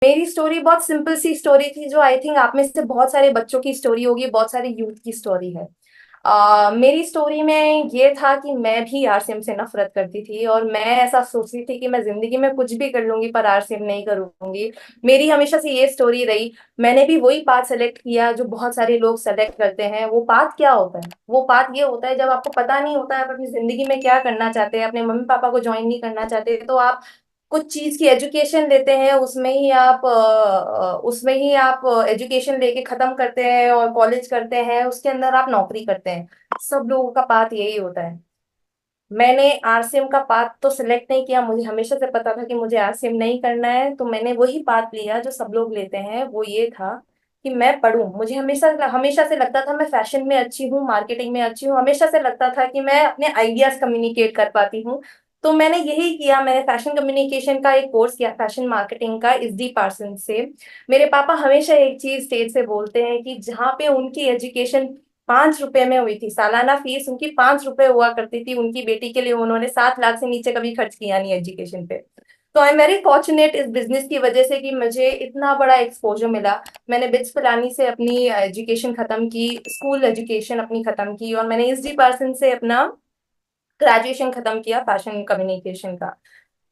मेरी स्टोरी बहुत सिंपल सी स्टोरी थी, जो आई थिंक आप में से बहुत सारे बच्चों की स्टोरी होगी, बहुत सारे यूथ की स्टोरी है। मेरी स्टोरी में ये था कि मैं भी आरसीएम से नफरत करती थी, और मैं ऐसा सोचती थी कि मैं जिंदगी में कुछ भी कर लूंगी पर आरसीएम नहीं करूंगी। मेरी हमेशा से ये स्टोरी रही। मैंने भी वही पाथ सेलेक्ट किया जो बहुत सारे लोग सेलेक्ट करते हैं। वो पाथ क्या होता है? वो पाथ ये होता है, जब आपको पता नहीं होता है आप अपनी जिंदगी में क्या करना चाहते हैं, अपने मम्मी पापा को ज्वाइन नहीं करना चाहते, तो आप कुछ चीज की एजुकेशन लेते हैं, उसमें ही आप एजुकेशन लेके खत्म करते हैं और कॉलेज करते हैं, उसके अंदर आप नौकरी करते हैं। सब लोगों का पाथ यही होता है। मैंने आरसीएम का पाथ तो सिलेक्ट नहीं किया, मुझे हमेशा से पता था कि मुझे आरसीएम नहीं करना है, तो मैंने वही पाथ लिया जो सब लोग लेते हैं। वो ये था कि मैं पढूं। मुझे हमेशा हमेशा से लगता था मैं फैशन में अच्छी हूँ, मार्केटिंग में अच्छी हूँ, हमेशा से लगता था कि मैं अपने आइडियाज कम्युनिकेट कर पाती हूँ। तो मैंने यही किया, मैंने फैशन कम्युनिकेशन का एक कोर्स किया, फैशन मार्केटिंग का, SD पार्सन से। मेरे पापा हमेशा एक चीज स्टेज से बोलते हैं कि जहाँ पे उनकी एजुकेशन 5 रुपए में हुई थी, सालाना फीस उनकी 5 रुपए हुआ करती थी, उनकी बेटी के लिए उन्होंने 7 लाख से नीचे कभी खर्च किया नहीं एजुकेशन पे। तो आई एम वेरी फॉर्चुनेट इस बिजनेस की वजह से कि मुझे इतना बड़ा एक्सपोजर मिला। मैंने बिट्स पिलानी से अपनी एजुकेशन खत्म की, स्कूल एजुकेशन अपनी खत्म की, और मैंने SD पर्सन से अपना ग्रेजुएशन खत्म किया फैशन कम्युनिकेशन का।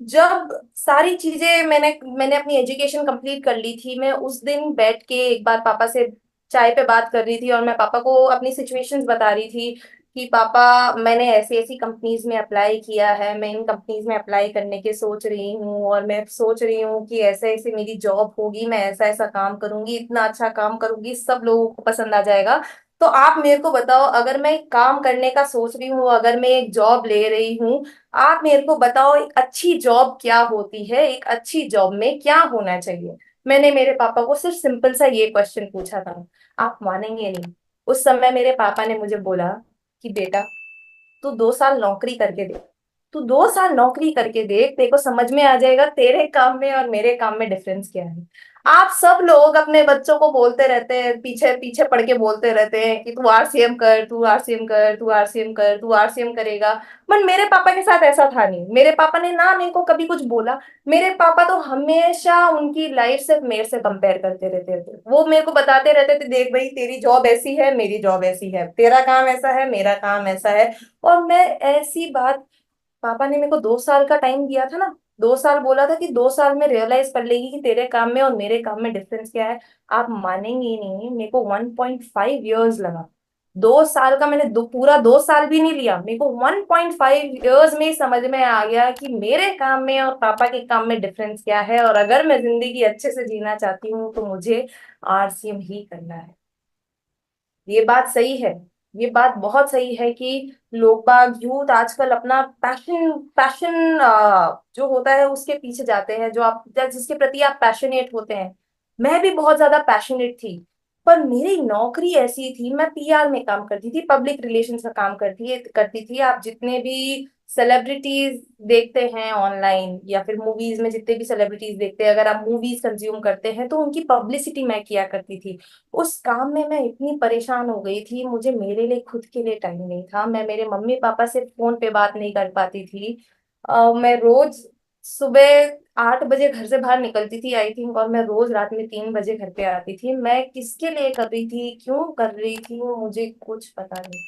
जब सारी चीजें मैंने मैंने अपनी एजुकेशन कंप्लीट कर ली थी, मैं उस दिन बैठ के एक बार पापा से चाय पे बात कर रही थी, और मैं पापा को अपनी सिचुएशंस बता रही थी कि पापा, मैंने ऐसी ऐसी कंपनीज में अप्लाई किया है, मैं इन कंपनीज में अप्लाई करने के सोच रही हूँ, और मैं सोच रही हूँ कि ऐसे ऐसे मेरी जॉब होगी, मैं ऐसा ऐसा काम करूंगी, इतना अच्छा काम करूंगी, सब लोगों को पसंद आ जाएगा। तो आप मेरे को बताओ, अगर मैं एक काम करने का सोच रही हूँ, अगर मैं एक जॉब ले रही हूँ, आप मेरे को बताओ एक अच्छी जॉब क्या होती है, एक अच्छी जॉब में क्या होना चाहिए। मैंने मेरे पापा को सिर्फ सिंपल सा ये क्वेश्चन पूछा था। आप मानेंगे नहीं, उस समय मेरे पापा ने मुझे बोला कि बेटा, तू 2 साल नौकरी करके देख, तू 2 साल नौकरी करके देख, तेरे को समझ में आ जाएगा तेरे काम में और मेरे काम में डिफरेंस क्या है। आप सब लोग अपने बच्चों को बोलते रहते हैं, पीछे पीछे पड़ के बोलते रहते हैं कि तू आरसीएम कर, तू आरसीएम कर, तू आरसीएम कर, तू आरसीएम करेगा। बट मेरे पापा के साथ ऐसा था नहीं, मेरे पापा ने ना मेरे को कभी कुछ बोला। मेरे पापा तो हमेशा उनकी लाइफ सिर्फ मेरे से कंपेयर करते रहते थे। वो मेरे को बताते रहते थे, देख भाई, तेरी जॉब ऐसी है, मेरी जॉब ऐसी है, तेरा काम ऐसा है, मेरा काम ऐसा है। और मैं ऐसी बात, पापा ने मेरे को 2 साल का टाइम दिया था ना, 2 साल बोला था कि 2 साल में रियलाइज कर लेगी कि तेरे काम में और मेरे काम में डिफरेंस क्या है। आप मानेंगे ही नहीं, मेरे को 1.5 ईयर्स लगा। 2 साल का मैंने पूरा 2 साल भी नहीं लिया, मेरे को 1.5 ईयर्स में ही समझ में आ गया कि मेरे काम में और पापा के काम में डिफरेंस क्या है, और अगर मैं जिंदगी अच्छे से जीना चाहती हूँ तो मुझे आरसीएम ही करना है। ये बात सही है, ये बात बहुत सही है कि लोग बाग यूथ आजकल अपना पैशन पैशन जो होता है उसके पीछे जाते हैं, जो आप जिसके प्रति आप पैशनेट होते हैं। मैं भी बहुत ज्यादा पैशनेट थी, पर मेरी नौकरी ऐसी थी, मैं PR में काम करती थी, पब्लिक रिलेशंस का काम करती करती थी। आप जितने भी सेलिब्रिटीज देखते हैं ऑनलाइन या फिर मूवीज में, जितने भी सेलिब्रिटीज देखते हैं, अगर आप मूवीज कंज्यूम करते हैं तो उनकी पब्लिसिटी मैं किया करती थी। उस काम में मैं इतनी परेशान हो गई थी, मुझे मेरे लिए खुद के लिए टाइम नहीं था, मैं मेरे मम्मी पापा से फोन पे बात नहीं कर पाती थी। मैं रोज सुबह 8 बजे घर से बाहर निकलती थी आई थिंक, और मैं रोज रात में 3 बजे घर पे आती थी। मैं किसके लिए कर रही थी, क्यों कर रही थी, वो मुझे कुछ पता नहीं,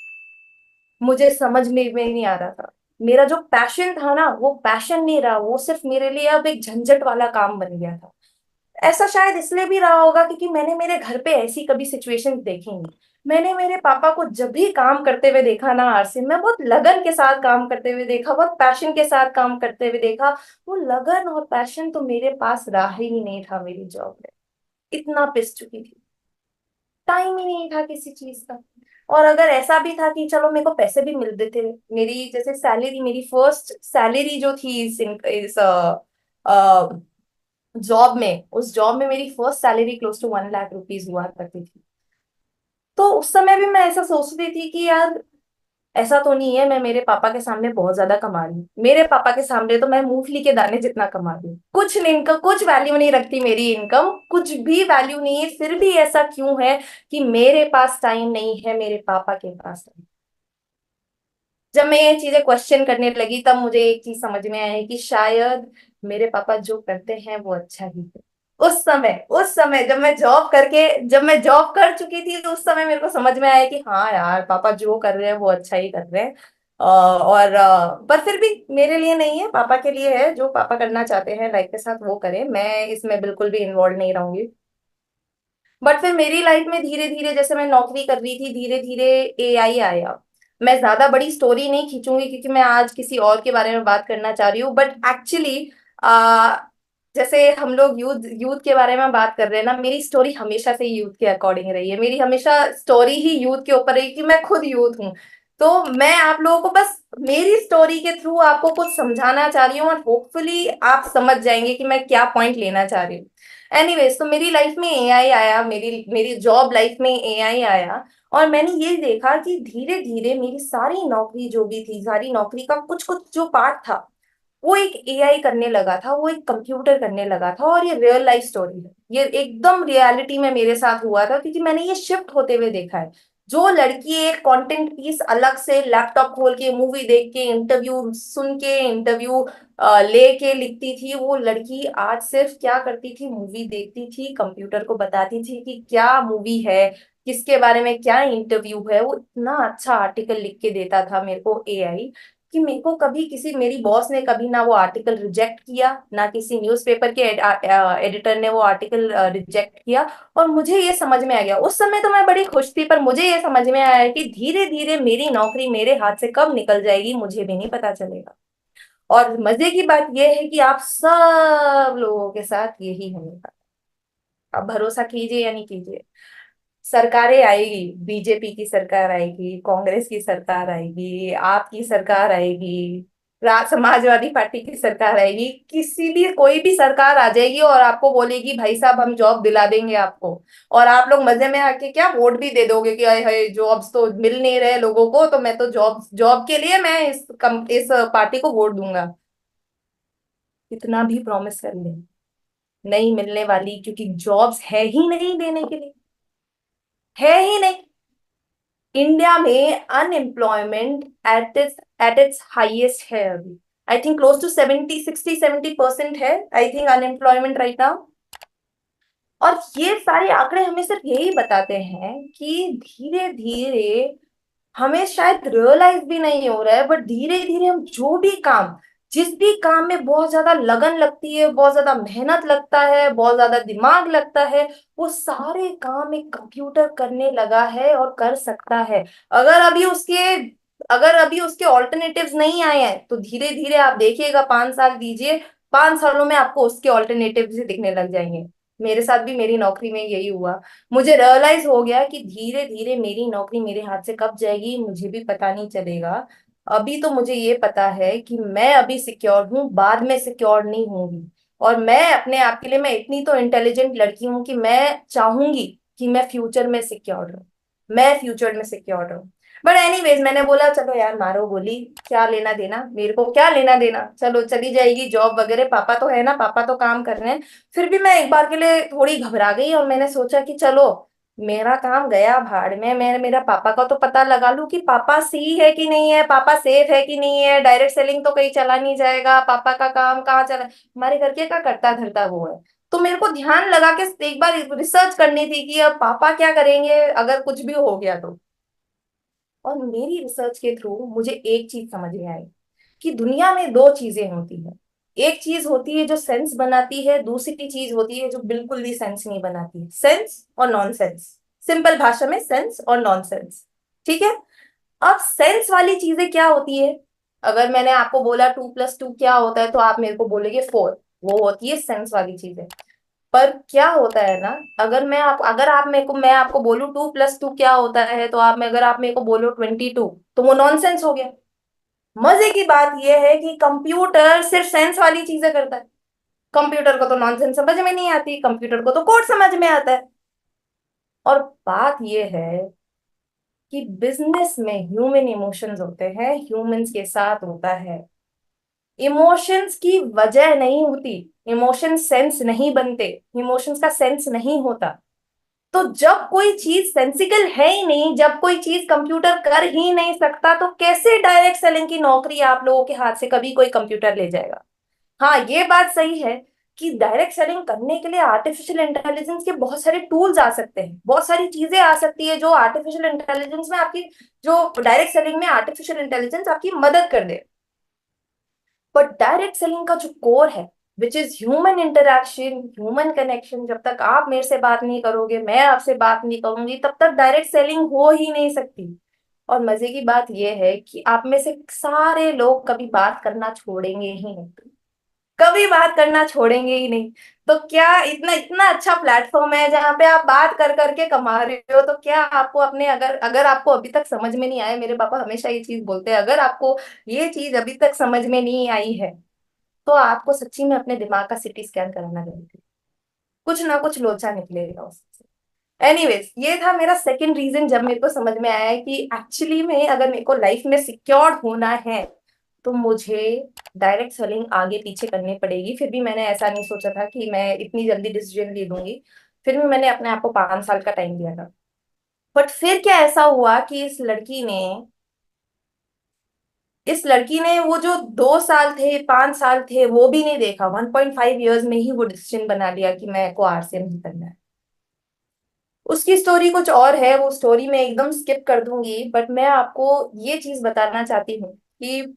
मुझे समझ में नहीं आ रहा था। मेरा जो पैशन था ना, वो पैशन नहीं रहा, वो सिर्फ मेरे लिए अब एक झंझट वाला काम बन गया था। ऐसा शायद इसलिए भी रहा होगा क्योंकि मैंने मेरे घर पे ऐसी कभी सिचुएशन देखी नहीं। मैंने मेरे पापा को जब भी काम करते हुए देखा ना आरसी, मैं बहुत लगन के साथ काम करते हुए देखा, बहुत पैशन के साथ काम करते हुए देखा। वो लगन और पैशन तो मेरे पास रहा ही नहीं था मेरी जॉब में। इतना पिस चुकी थी, टाइम ही नहीं था किसी चीज का। और अगर ऐसा भी था कि चलो मेरे को पैसे भी मिलते थे, मेरी जैसे सैलरी, मेरी फर्स्ट सैलरी जो थी इस जॉब में, उस जॉब में मेरी first salary close to 1 lakh rupees हुआ करती थी। तो उस समय भी मैं ऐसा सोचती थी कि यार, ऐसा तो नहीं है मैं मेरे पापा के सामने बहुत ज्यादा कमा रही हूँ, मेरे पापा के सामने तो मैं मूंगफली के दाने जितना कमा रही हूँ, कुछ नहीं, इनका कुछ वैल्यू नहीं रखती, मेरी इनकम कुछ भी वैल्यू नहीं है, फिर भी ऐसा क्यों है कि मेरे पास टाइम नहीं है, मेरे पापा के पास टाइम। जब मैं ये चीजें क्वेश्चन करने लगी, तब मुझे एक चीज समझ में आई कि शायद मेरे पापा जो करते हैं वो अच्छा ही है। उस समय जब मैं जॉब कर चुकी थी, तो उस समय मेरे को समझ में आया कि हाँ यार, पापा जो कर रहे हैं वो अच्छा ही कर रहे हैं। पर फिर भी मेरे लिए नहीं है, पापा के लिए है। जो पापा करना चाहते हैं लाइफ के साथ वो करें, मैं इसमें बिल्कुल भी इन्वॉल्व नहीं रहूंगी। बट फिर मेरी लाइफ में धीरे धीरे, जैसे मैं नौकरी कर रही थी, धीरे धीरे एआई आया। मैं ज्यादा बड़ी स्टोरी नहीं खींचूंगी, क्योंकि मैं आज किसी और के बारे में बात करना चाह रही हूँ। बट एक्चुअली आ जैसे हम लोग यूथ यूथ के बारे में बात कर रहे हैं ना, मेरी स्टोरी हमेशा से यूथ के अकॉर्डिंग रही है। मेरी हमेशा स्टोरी ही यूथ के ऊपर रही, कि मैं खुद यूथ हूँ। तो मैं आप लोगों को बस मेरी स्टोरी के थ्रू आपको कुछ समझाना चाह रही हूँ, और होपफुली आप समझ जाएंगे कि मैं क्या पॉइंट लेना चाह रही हूँ। एनीवेज, तो मेरी लाइफ में एआई आया, मेरी मेरी जॉब लाइफ में एआई आया। और मैंने ये देखा कि धीरे धीरे मेरी सारी नौकरी जो भी थी, सारी नौकरी का कुछ कुछ जो पार्ट था, वो एक एआई करने लगा था, वो एक कंप्यूटर करने लगा था। और ये रियल लाइफ स्टोरी है, ये एकदम रियलिटी में मेरे साथ हुआ था, क्योंकि मैंने ये शिफ्ट होते हुए देखा है। जो लड़की एक कंटेंट पीस अलग से लैपटॉप खोल के, मूवी देख के, इंटरव्यू सुन के, इंटरव्यू लेके लिखती थी, वो लड़की आज सिर्फ क्या करती थी, मूवी देखती थी, कंप्यूटर को बताती थी कि क्या मूवी है, किसके बारे में क्या इंटरव्यू है। वो इतना अच्छा आर्टिकल लिख के देता था मेरे को एआई, कि मेरे को कभी किसी, मेरी बॉस ने कभी ना वो आर्टिकल रिजेक्ट किया, ना किसी न्यूज़पेपर के एडिटर ने वो आर्टिकल रिजेक्ट किया। और मुझे ये समझ में आ गया, उस समय तो मैं बड़ी खुश थी, पर मुझे ये समझ में आया कि धीरे धीरे मेरी नौकरी मेरे हाथ से कब निकल जाएगी मुझे भी नहीं पता चलेगा। और मजे की बात यह है कि आप सब लोगों के साथ यही होने वाला है। आप भरोसा कीजिए या नहीं कीजिए, सरकारें आएगी, बीजेपी की सरकार आएगी, कांग्रेस की सरकार आएगी, आपकी सरकार आएगी, समाजवादी पार्टी की सरकार आएगी, किसी भी कोई भी सरकार आ जाएगी और आपको बोलेगी भाई साहब हम जॉब दिला देंगे आपको। और आप लोग मजे में आके क्या वोट भी दे दोगे कि अरे जॉब्स तो मिल नहीं रहे लोगों को, तो मैं तो जॉब जॉब के लिए मैं इस पार्टी को वोट दूंगा। कितना भी प्रॉमिस कर ले, नहीं मिलने वाली, क्योंकि जॉब्स है ही नहीं देने के लिए, है ही नहीं। इंडिया में अनएम्प्लॉयमेंट एट इट्स हाईएस्ट है अभी। आई थिंक क्लोज टू 70, 60, 70% है, I think, unemployment right now. और ये सारे आंकड़े हमें सिर्फ यही बताते हैं कि धीरे धीरे, हमें शायद रियलाइज भी नहीं हो रहा है, बट धीरे धीरे हम जो भी काम, जिस भी काम में बहुत ज्यादा लगन लगती है, बहुत ज्यादा मेहनत लगता है, बहुत ज्यादा दिमाग लगता है, वो सारे काम एक कंप्यूटर करने लगा है और कर सकता है। अगर अभी उसके अगर अभी उसके ऑल्टरनेटिव्स नहीं आए हैं, तो धीरे धीरे आप देखिएगा, 5 साल दीजिए, 5 सालों में आपको उसके ऑल्टरनेटिव्स ही दिखने लग जाएंगे। मेरे साथ भी मेरी नौकरी में यही हुआ। मुझे रियलाइज हो गया कि धीरे धीरे मेरी नौकरी मेरे हाथ से कब जाएगी मुझे भी पता नहीं चलेगा। अभी तो मुझे ये पता है कि मैं अभी सिक्योर हूँ, बाद में सिक्योर नहीं होंगी। और मैं अपने आप के लिए, मैं इतनी तो इंटेलिजेंट लड़की हूँ कि मैं चाहूंगी कि मैं फ्यूचर में सिक्योर रहूँ, मैं फ्यूचर में सिक्योर रहूँ। बट एनीवेज, मैंने बोला चलो यार मारो गोली, क्या लेना देना, मेरे को क्या लेना देना, चलो चली जाएगी जॉब वगैरह, पापा तो है ना, पापा तो काम कर रहे हैं। फिर भी मैं एक बार के लिए थोड़ी घबरा गई, और मैंने सोचा कि चलो, मेरा काम गया भाड़ में, मैं मेरा पापा का तो पता लगा लूं कि पापा सही है कि नहीं है, पापा सेफ है कि नहीं है, डायरेक्ट सेलिंग तो कहीं चला नहीं जाएगा, पापा का काम कहाँ चला, हमारे घर के का करता धरता वो है। तो मेरे को ध्यान लगा के एक बार रिसर्च करनी थी कि अब पापा क्या करेंगे अगर कुछ भी हो गया तो। और मेरी रिसर्च के थ्रू मुझे एक चीज समझ में आई, कि दुनिया में दो चीजें होती है। एक चीज होती है जो सेंस बनाती है, दूसरी चीज होती है जो बिल्कुल भी सेंस नहीं बनाती, सेंस और नॉनसेंस। सिंपल भाषा में सेंस और नॉनसेंस, ठीक है। अब सेंस वाली चीजें क्या होती है, अगर मैंने आपको बोला 2+2 क्या होता है, तो आप मेरे को बोलेंगे 4, वो होती है सेंस वाली चीजें। पर क्या होता है ना, अगर आप मेरे को मैं आपको बोलूं 2+2 क्या होता है, तो अगर आप मेरे को बोलो 22, तो वो नॉनसेंस हो गया। मजे की बात यह है कि कंप्यूटर सिर्फ सेंस वाली चीजें करता है। कंप्यूटर को तो नॉनसेंस समझ में नहीं आती, कंप्यूटर को तो कोड समझ में आता है। और बात यह है कि बिजनेस में ह्यूमन इमोशंस होते हैं, ह्यूमंस के साथ होता है। इमोशंस की वजह नहीं होती, इमोशन सेंस नहीं बनते, इमोशंस का सेंस नहीं होता। तो जब कोई चीज सेंसिकल है ही नहीं, जब कोई चीज कंप्यूटर कर ही नहीं सकता, तो कैसे डायरेक्ट सेलिंग की नौकरी आप लोगों के हाथ से कभी कोई कंप्यूटर ले जाएगा। हाँ, ये बात सही है कि डायरेक्ट सेलिंग करने के लिए आर्टिफिशियल इंटेलिजेंस के बहुत सारे टूल्स आ सकते हैं, बहुत सारी चीजें आ सकती है जो आर्टिफिशियल इंटेलिजेंस में आपकी, जो डायरेक्ट सेलिंग में आर्टिफिशियल इंटेलिजेंस आपकी मदद कर दे। बट डायरेक्ट सेलिंग का जो कोर है, which is human interaction, human connection, जब तक आप मेरे से बात नहीं करोगे, मैं आपसे बात नहीं करूंगी, तब तक डायरेक्ट सेलिंग हो ही नहीं सकती। और मजे की बात यह है कि आप में से सारे लोग कभी बात करना छोड़ेंगे ही नहीं, कभी बात करना छोड़ेंगे ही नहीं। तो क्या इतना इतना अच्छा प्लेटफॉर्म है जहां पे आप बात कर करके कमा रहे हो, तो क्या आपको अपने, अगर अगर आपको अभी तक समझ में नहीं आया, मेरे पापा हमेशा ये चीज बोलते हैं, अगर आपको ये चीज अभी तक समझ में नहीं आई है, तो आपको सच्ची में अपने दिमाग का सीटी स्कैन कराना जरूरी है। कुछ ना कुछ लोचा निकलेगा उससे। एनीवेज, ये था मेरा सेकंड रीजन, जब मेरे को समझ में आया है कि एक्चुअली में अगर मेरे को लाइफ में सिक्योर होना है, तो मुझे डायरेक्ट सेलिंग आगे पीछे करनी पड़ेगी। फिर भी मैंने ऐसा नहीं सोचा था कि मैं इतनी जल्दी डिसीजन ले लूंगी। फिर भी मैंने अपने आप को 5 साल का टाइम दिया था। बट फिर क्या ऐसा हुआ कि इस लड़की ने वो जो 2 साल थे, 5 साल थे, वो भी नहीं देखा, 1.5 ईयर्स में ही वो डिसीजन बना लिया कि मेरे को आरसीएम ही करना है। उसकी स्टोरी कुछ और है, वो स्टोरी मैं एकदम स्किप कर दूंगी, बट मैं आपको ये चीज बताना चाहती हूँ कि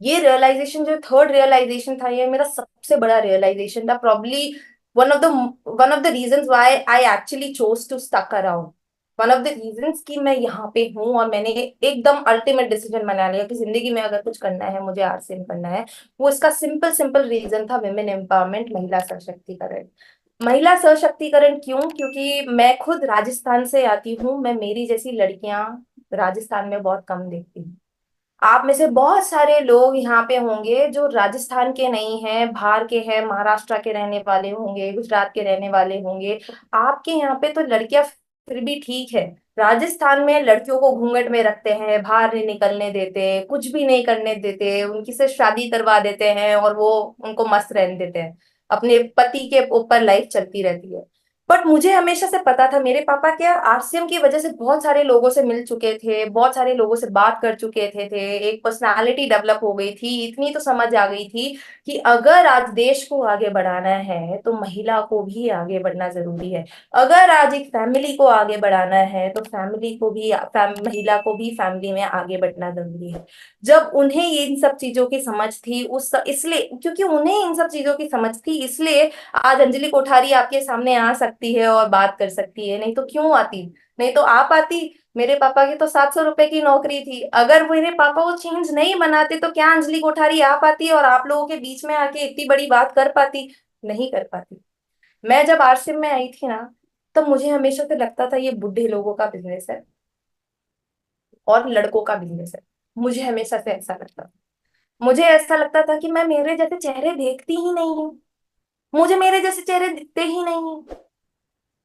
ये रियलाइजेशन, जो थर्ड रियलाइजेशन था, ये मेरा सबसे बड़ा रियलाइजेशन था, probably one of the reasons why I actually chose to stuck around, one of the reasons कि मैं यहाँ पे हूँ और मैंने एकदम अल्टीमेट डिसीजन बना लिया कि जिंदगी में अगर कुछ करना है, मुझे आरसीएम करना है। वो इसका सिंपल सिंपल रीजन था, विमेन एम्पावरमेंट, महिला सशक्तिकरण। महिला सशक्तिकरण क्यों? क्योंकि मैं खुद राजस्थान से आती हूँ, मैं मेरी जैसी लड़कियां राजस्थान में बहुत कम देखती हूँ। आप में से बहुत सारे लोग यहाँ पे होंगे जो राजस्थान के नहीं हैं, बाहर के हैं, महाराष्ट्र के रहने वाले होंगे, गुजरात के रहने वाले होंगे। आपके यहाँ पे तो लड़कियां फिर भी ठीक है। राजस्थान में लड़कियों को घूंघट में रखते हैं, बाहर नहीं निकलने देते, कुछ भी नहीं करने देते, उनकी से शादी करवा देते हैं और वो उनको मस्त रहने देते हैं, अपने पति के ऊपर लाइफ चलती रहती है। बट मुझे हमेशा से पता था, मेरे पापा क्या आरसीएम की वजह से बहुत सारे लोगों से मिल चुके थे, बहुत सारे लोगों से बात कर चुके थे एक पर्सनालिटी डेवलप हो गई थी, इतनी तो समझ आ गई थी कि अगर आज देश को आगे बढ़ाना है तो महिला को भी आगे बढ़ना जरूरी है। अगर आज एक फैमिली को आगे बढ़ाना है तो फैमिली को भी महिला को भी फैमिली में आगे बढ़ना जरूरी है। जब उन्हें ये इन सब चीजों की समझ थी, उस इसलिए क्योंकि उन्हें इन सब चीजों की समझ थी, इसलिए आज अंजलि कोठारी आपके सामने आ सकती है और बात कर सकती है। नहीं तो क्यों आती? नहीं तो आप आती। मेरे पापा की तो 700 रुपए की नौकरी थी, अगर मेरे पापा वो चेंज नहीं बनाते तो क्या अंजलि कोठारी आ पाती और आप लोगों के बीच में आके इतनी बड़ी बात कर पाती? नहीं कर पाती। मैं जब आरसीएम में आई थी ना, तब मुझे हमेशा से लगता था ये बुढ़े लोगों का बिजनेस है और लड़कों का बिजनेस है। मुझे हमेशा से ऐसा लगता था। मुझे ऐसा लगता था कि मैं मेरे जैसे चेहरे देखती ही नहीं हूँ, मुझे मेरे जैसे चेहरे दिखते ही नहीं।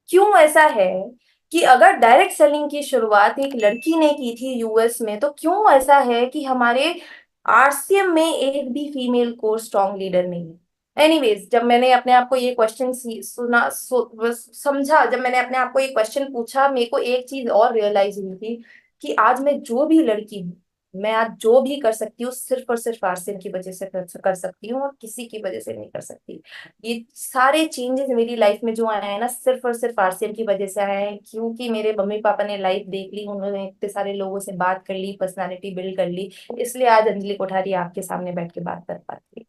क्यों ऐसा है कि अगर डायरेक्ट सेलिंग की शुरुआत एक लड़की ने की थी यूएस में, तो क्यों ऐसा है कि हमारे आरसीएम में एक भी फीमेल को स्ट्रॉन्ग लीडर नहीं है? एनीवेज, जब मैंने अपने आप को ये क्वेश्चन सुना, समझा, जब मैंने अपने आप को ये क्वेश्चन पूछा, मेरे को एक चीज और रियलाइज हुई थी कि आज मैं जो भी लड़की हूँ, मैं आज जो भी कर सकती हूँ सिर्फ और सिर्फ आरसीएम की वजह से कर सकती हूँ, और किसी की वजह से नहीं कर सकती। ये सारे चेंजेस मेरी लाइफ में जो आए हैं ना, सिर्फ और सिर्फ आरसीएम की वजह से आए हैं, क्योंकि मेरे मम्मी पापा ने लाइफ देख ली, उन्होंने इतने सारे लोगों से बात कर ली, पर्सनालिटी बिल्ड कर ली, इसलिए आज अंजलि कोठारी आपके सामने बैठ के बात कर पाती है।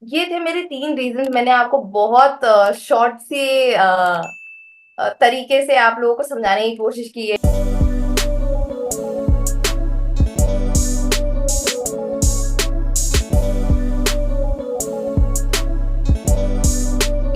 ये थे मेरे 3 रीजन। मैंने आपको बहुत शॉर्ट से तरीके से आप लोगों को समझाने की कोशिश की है।